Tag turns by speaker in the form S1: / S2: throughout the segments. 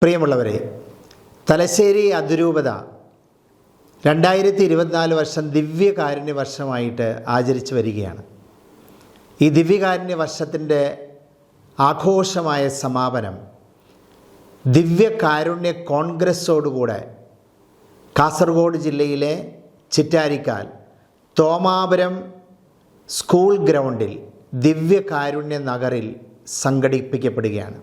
S1: പ്രിയമുള്ളവരെ, തലശ്ശേരി അതിരൂപത 2024 വർഷം ദിവ്യകാരുണ്യ വർഷമായിട്ട് ആചരിച്ചു വരികയാണ്. ഈ ദിവ്യകാരുണ്യ വർഷത്തിൻ്റെ ആഘോഷമായ സമാപനം ദിവ്യകാരുണ്യ കോൺഗ്രസ്സോടുകൂടെ കാസർഗോഡ് ജില്ലയിലെ ചിറ്റാരിക്കാൽ തോമാപുരം സ്കൂൾ ഗ്രൗണ്ടിൽ ദിവ്യകാരുണ്യ നഗറിൽ സംഘടിപ്പിക്കപ്പെടുകയാണ്.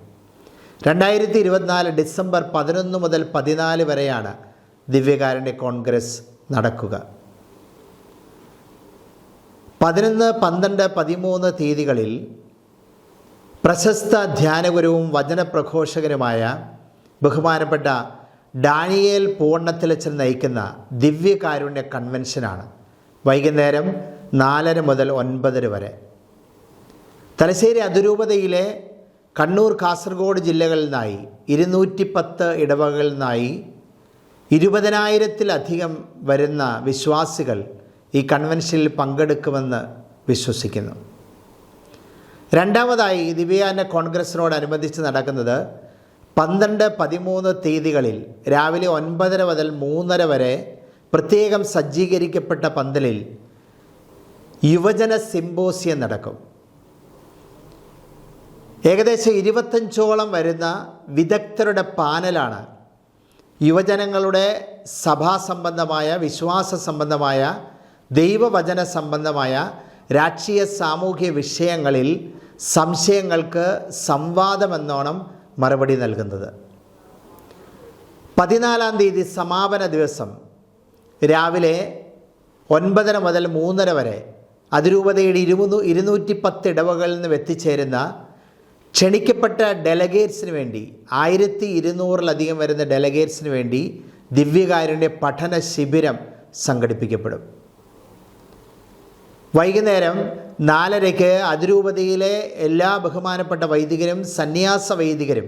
S1: 2024 ഡിസംബർ 11 മുതൽ 14 വരെയാണ് ദിവ്യകാരുണ്യ കോൺഗ്രസ് നടക്കുക. 11, 12, 13 തീയതികളിൽ പ്രശസ്ത ധ്യാനഗുരുവും വചനപ്രഘോഷകനുമായ ബഹുമാനപ്പെട്ട ഡാനിയേൽ പൂവണ്ണത്തിലച്ചൻ നയിക്കുന്ന ദിവ്യകാരുണ്യ കൺവെൻഷനാണ്. വൈകുന്നേരം 4:30 മുതൽ 9:00 വരെ. തലശ്ശേരി അതിരൂപതയിലെ കണ്ണൂർ, കാസർഗോഡ് ജില്ലകളിൽ നിന്നായി 210 ഇടവകളിൽ നിന്നായി 20,000-ലധികം വരുന്ന വിശ്വാസികൾ ഈ കൺവെൻഷനിൽ പങ്കെടുക്കുമെന്ന് വിശ്വസിക്കുന്നു. രണ്ടാമതായി ദിവ്യകാരുണ്യ കോൺഗ്രസിനോടനുബന്ധിച്ച് നടക്കുന്നത് 12, 13 തീയതികളിൽ രാവിലെ 9:30 മുതൽ 3:30 വരെ പ്രത്യേകം സജ്ജീകരിക്കപ്പെട്ട പന്തലിൽ യുവജന സിംപോസിയം നടക്കും. ഏകദേശം 25ഓളം വരുന്ന വിദഗ്ധരുടെ പാനലാണ് യുവജനങ്ങളുടെ സഭാസംബന്ധമായ, വിശ്വാസ സംബന്ധമായ, ദൈവവചന സംബന്ധമായ, രാഷ്ട്രീയ സാമൂഹ്യ വിഷയങ്ങളിൽ സംശയങ്ങൾക്ക് സംവാദമെന്നോണം മറുപടി നൽകുന്നത്. 14-ാം തീയതി സമാപന ദിവസം രാവിലെ 9:30 മുതൽ 3:30 വരെ അതിരൂപതയുടെ 210 ഇടവകളിൽ നിന്ന് എത്തിച്ചേരുന്ന ക്ഷണിക്കപ്പെട്ട ഡെലഗേറ്റ്സിന് വേണ്ടി 1200-ലധികം വരുന്ന ഡെലഗേറ്റ്സിന് വേണ്ടി ദിവ്യകാരുണ്യ പഠന ശിബിരം സംഘടിപ്പിക്കപ്പെടും. വൈകുന്നേരം 4:30 അതിരൂപതയിലെ എല്ലാ ബഹുമാനപ്പെട്ട വൈദികരും സന്യാസ വൈദികരും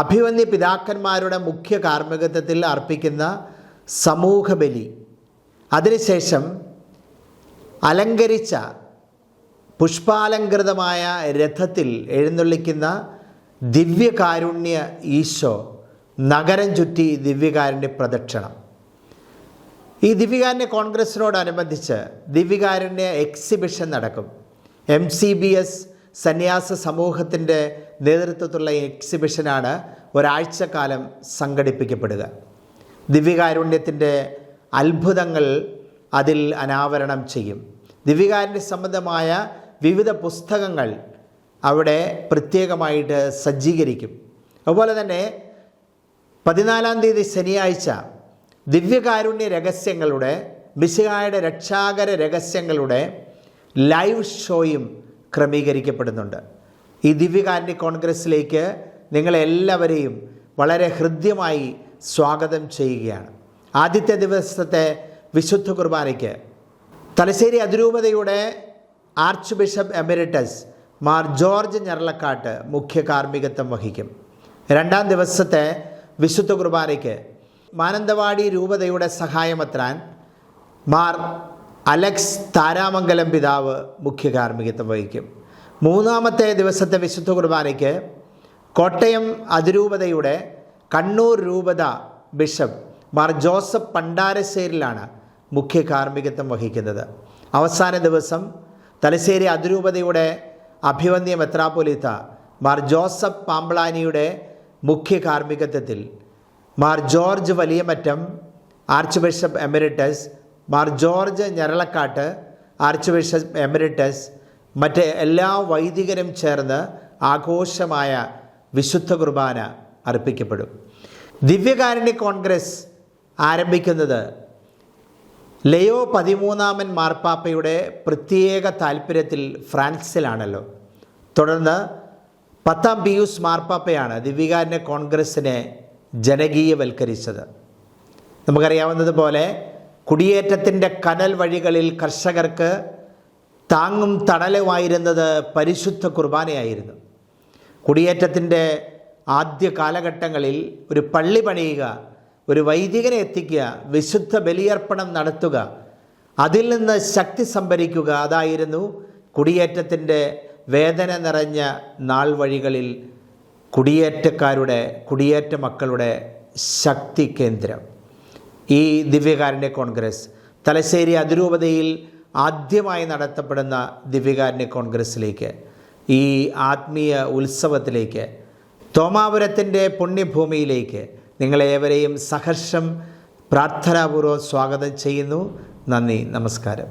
S1: അഭിവന്യ പിതാക്കന്മാരുടെ മുഖ്യ കാർമ്മികത്വത്തിൽ അർപ്പിക്കുന്ന സമൂഹബലി, അതിനുശേഷം അലങ്കരിച്ച പുഷ്പാലങ്കൃതമായ രഥത്തിൽ എഴുന്നള്ളിക്കുന്ന ദിവ്യകാരുണ്യ ഈശോ നഗരം ചുറ്റി ദിവ്യകാരുണ്യ പ്രദക്ഷിണം. ഈ ദിവ്യകാരുണ്യ കോൺഗ്രസിനോടനുബന്ധിച്ച് ദിവ്യകാരുണ്യ എക്സിബിഷൻ നടക്കും. MCBS സന്യാസ സമൂഹത്തിൻ്റെ നേതൃത്വത്തിലുള്ള എക്സിബിഷനാണ് ഒരാഴ്ചക്കാലം സംഘടിപ്പിക്കപ്പെടുക. ദിവ്യകാരുണ്യത്തിൻ്റെ അത്ഭുതങ്ങൾ അതിൽ അനാവരണം ചെയ്യും. ദിവ്യകാരുണ്യ സംബന്ധമായ വിവിധ പുസ്തകങ്ങൾ അവിടെ പ്രത്യേകമായിട്ട് സജ്ജീകരിക്കും. അതുപോലെ തന്നെ 14-ാം തീയതി ശനിയാഴ്ച ദിവ്യകാരുണ്യ രഹസ്യങ്ങളുടെ, മിശിഹായുടെ രക്ഷാകര രഹസ്യങ്ങളുടെ ലൈവ് ഷോയും ക്രമീകരിക്കപ്പെടുന്നുണ്ട്. ഈ ദിവ്യകാരുണ്യ കോൺഗ്രസ്സിലേക്ക് നിങ്ങളെല്ലാവരെയും വളരെ ഹൃദ്യമായി സ്വാഗതം ചെയ്യുകയാണ്. ആദ്യത്തെ ദിവസത്തെ വിശുദ്ധ കുർബാനയ്ക്ക് തലശ്ശേരി അതിരൂപതയുടെ archbishop emeritus Mar George Njaralakatt മുഖ്യ കാർമ്മികത്വം വഹിക്കും. 2-ാം ദിവസത്തെ വിശുദ്ധ കുർബാനയ്ക്ക് മാനന്തവാടി രൂപതയുടെ സഹായമെത്രാൻ മാർ അലക്സ് താരാമംഗലം പിതാവ് മുഖ്യ കാർമ്മികത്വം വഹിക്കും. 3-ാമത്തെ ദിവസത്തെ വിശുദ്ധ കുർബാനയ്ക്ക് കോട്ടയം അതിരൂപതയുടെ കണ്ണൂർ രൂപത ബിഷപ്പ് മാർ ജോസഫ് പണ്ടാരശ്ശേരിലാണ് മുഖ്യ കാർമ്മികത്വം വഹിക്കുന്നത്. അവസാന ദിവസം തലശ്ശേരി അതിരൂപതയുടെ അഭിവന്യ മെത്രാപ്പൊലീത്ത മാർ ജോസഫ് പാമ്പ്ളാനിയുടെ മുഖ്യ കാർമ്മികത്വത്തിൽ Mar George Valiyamattam archbishop emeritus, Mar George Njaralakatt archbishop emeritus, മറ്റ് എല്ലാ വൈദികരും ചേർന്ന് ആഘോഷമായ വിശുദ്ധ കുർബാന അർപ്പിക്കപ്പെടും. ദിവ്യകാരുണ്യ കോൺഗ്രസ് ആരംഭിക്കുന്നത് ലയോ 13-ാമൻ മാർപ്പാപ്പയുടെ പ്രത്യേക താൽപ്പര്യത്തിൽ ഫ്രാൻസിലാണല്ലോ. തുടർന്ന് 10-ാം പിയൂസ് മാർപ്പാപ്പയാണ് ദിവ്യകാരുണ്യ കോൺഗ്രസ്സിനെ ജനകീയവൽക്കരിച്ചത്. നമുക്കറിയാവുന്നതുപോലെ കുടിയേറ്റത്തിൻ്റെ കനൽ വഴികളിൽ കർഷകർക്ക് താങ്ങും തണലുമായിരുന്നത് പരിശുദ്ധ കുർബാനയായിരുന്നു. കുടിയേറ്റത്തിൻ്റെ ആദ്യ കാലഘട്ടങ്ങളിൽ ഒരു പള്ളി പണിയുക, ഒരു വൈദികനെ എത്തിക്കുക, വിശുദ്ധ ബലിയർപ്പണം നടത്തുക, അതിൽ നിന്ന് ശക്തി സംഭരിക്കുക, അതായിരുന്നു കുടിയേറ്റത്തിൻ്റെ വേദന നിറഞ്ഞ നാൾ വഴികളിൽ കുടിയേറ്റ മക്കളുടെ ശക്തി കേന്ദ്രം. ഈ ദിവ്യകാരുണ്യ കോൺഗ്രസ് തലശ്ശേരി അതിരൂപതയിൽ ആദ്യമായി നടത്തപ്പെടുന്ന ദിവ്യകാരുണ്യ കോൺഗ്രസ്സിലേക്ക്, ഈ ആത്മീയ ഉത്സവത്തിലേക്ക്, തോമാപുരത്തിൻ്റെ പുണ്യഭൂമിയിലേക്ക് നിങ്ങളേവരെയും സഹർഷം പ്രാർത്ഥനാപൂർവ്വം സ്വാഗതം ചെയ്യുന്നു. നന്ദി, നമസ്കാരം.